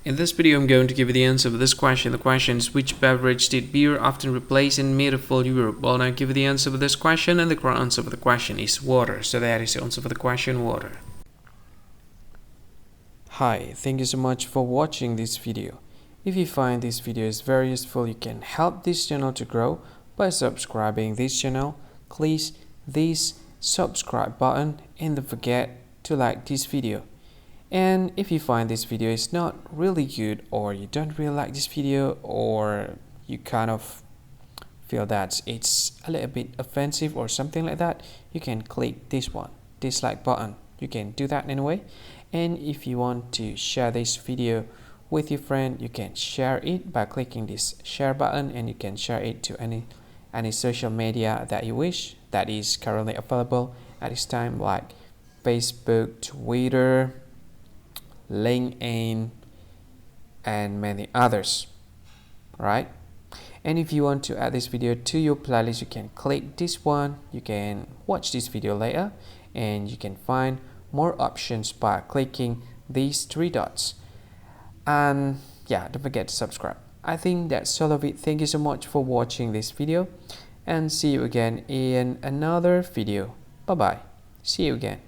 In this video, I'm going to give you the answer of this question. The question is, which beverage did beer often replace in medieval Europe? Well, now I'll give you the answer of this question, and the correct answer of the question is water. So that is the answer for the question, water. Hi, thank you so much for watching this video. If you find this video is very useful, you can help this channel to grow by subscribing this channel. Please this subscribe button and don't forget to like this video. And if you find this video is not really good, or you don't really like this video, or you kind of feel that it's a little bit offensive or something like that, you can click this one, dislike button. You can do that anyway. And if you want to share this video with your friend, you can share it by clicking this share button, and you can share it to any social media that you wish that is currently available at this time, like Facebook, Twitter, LinkedIn, and many others, right? And if you want to add this video to your playlist, you can click this one. You can watch this video later, and you can find more options by clicking these three dots. And yeah, don't forget to subscribe. I think that's all of it. Thank you so much for watching this video, and see you again in another video. Bye bye. See you again.